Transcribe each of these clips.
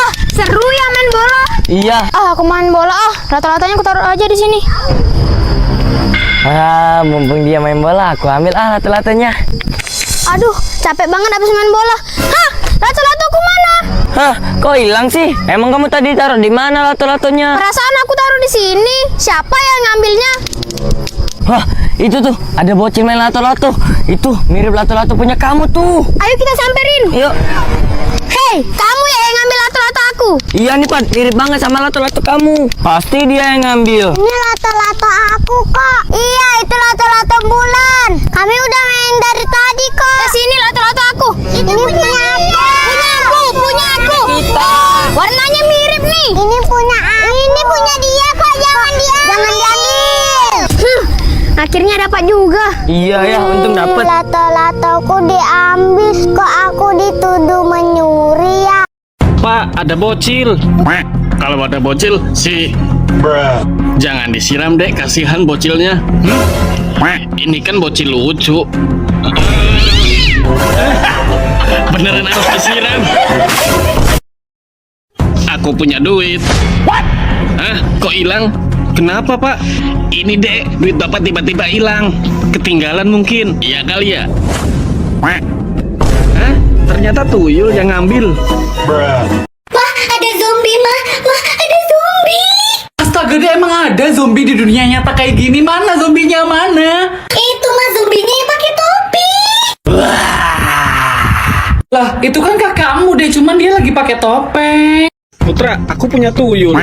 Wah, seru ya main bola. Iya. Aku main bola Lato-latonya aku taruh aja di sini. Mumpung dia main bola, aku ambil lato-latonya. Aduh, capek banget habis main bola. Hah, lato-latoku mana? Hah, kok hilang sih? Emang kamu tadi taruh di mana lato-latonya? Perasaan aku taruh di sini. Siapa yang ngambilnya? Wah, itu tuh ada bocil main lato-lato. Itu mirip lato-lato punya kamu tuh. Ayo kita samperin. Yuk. Hei, kamu ya yang ngambil lato-lato aku. Iya nih Pat, mirip banget sama lato-lato kamu. Pasti dia yang ngambil. Ini lato-lato aku kok. Iya, itu lato-lato bulan. Kami udah main dari tadi kok. Sini lato-lato aku. Ini punya aku. Punya aku. Kita. Warnanya mirip nih. Ini punya aku. Ini punya dia kok. Jangan diambil. Akhirnya dapat juga. Iya ya, untung dapat. Lato-latoku diambil kok, aku dituduh menyuri ya. Pak, ada bocil. Kalau ada bocil sih jangan disiram dek, kasihan bocilnya. Ini kan bocil lucu. Beneran harus disiram. Aku punya duit. Hah? Kok hilang? Kenapa Pak? Ini dek, duit Bapak tiba-tiba hilang. Ketinggalan mungkin. Iya kali ya. Hah? Ternyata tuyul yang ngambil. Wah, ada zombie, Ma. Wah, ada zombie. Astaga, dia emang ada zombie di dunia nyata kayak gini? Mana zombinya, mana? Itu mah zombinya yang pakai topi. Lah, itu kan kakakmu deh, cuman dia lagi pakai topeng. Putra, aku punya tuyul.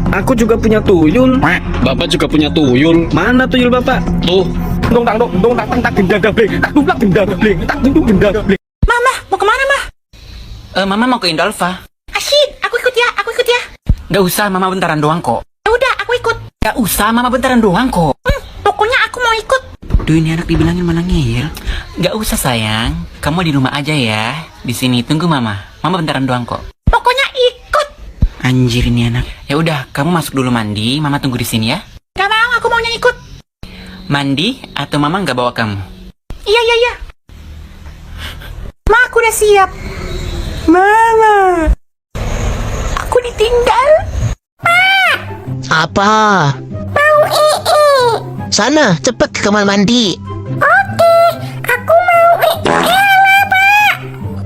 Aku juga punya tuyul. Bapak juga punya tuyul. Mana tuyul Bapak? Tuh. Dong tak gendang gableng. Tak duplak gendang gableng. Tak duduk gendang gableng. Mama, mau kemana, Ma? Mama mau ke Indolva. Asyik, aku ikut ya. Gak usah, Mama bentaran doang kok. Ya udah, aku ikut. Gak usah, Mama bentaran doang kok. Pokoknya aku mau ikut. Duh, ini anak dibilangin mana ngeyel. Gak usah sayang, kamu di rumah aja ya. Di sini tunggu Mama. Mama bentaran doang kok. Pokoknya ikut. Anjir ini anak. Ya udah, kamu masuk dulu mandi. Mama tunggu di sini ya. Gak mau, aku maunya ikut. Mandi atau Mama nggak bawa kamu? Iya. Ma, aku udah siap. Mama. Aku ditinggal. Apa? Mau Sana, cepet ke kamar mandi. Aku mau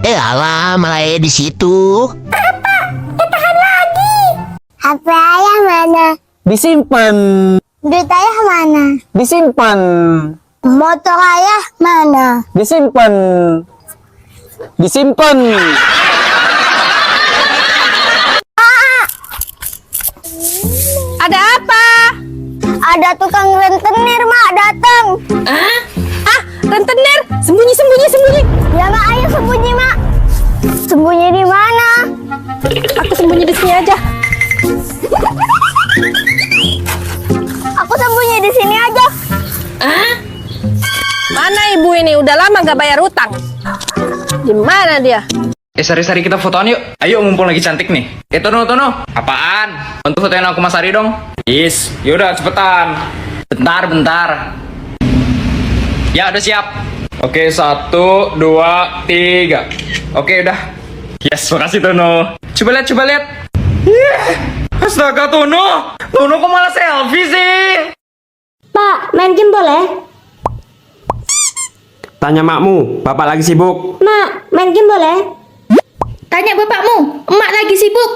Alah, malah di situ. HP ayah mana? Disimpan. Duit ayah mana? Disimpan. Motor ayah mana? Disimpan. Disimpan. Ada apa? Ada tukang rentenir, Mak, datang. Rentenir? Sembunyi. Ya, Mak, ayo sembunyi, Mak. Sembunyi di mana? Aku sembunyi di sini aja. Aku sembunyi di sini aja. Mana ibu ini? Udah lama gak bayar utang. Gimana dia? Sari-sari kita fotoan yuk. Ayo mumpung lagi cantik nih. Tono. Apaan? Bantu fotoin aku Mas Sari dong. Yaudah cepetan. Bentar. Ya udah siap. Oke, 1, 2, 3. Oke udah. Yes, makasih Tono. Coba lihat. Astaga Tono kok malah selfie sih? Pak, main game boleh? Tanya makmu, bapak lagi sibuk. Mak, main game boleh? Tanya bapakmu, emak lagi sibuk.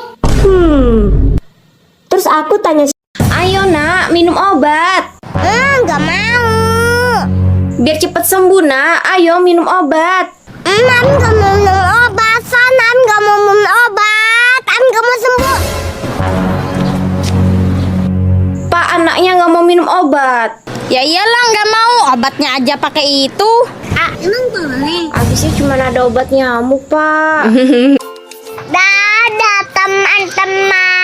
Terus aku tanya, Ayo nak, minum obat. nggak mau. Biar cepet sembuh nak. Ayo minum obat. Nan nggak mau minum obat. Nan nggak mau minum obat. Nan nggak mau sembuh. Pak, anaknya nggak mau minum obat. Ya iyalah nggak mau. Obatnya aja pakai itu. Emang boleh? Habisnya cuma ada obat nyamuk pak. Dadah teman-teman.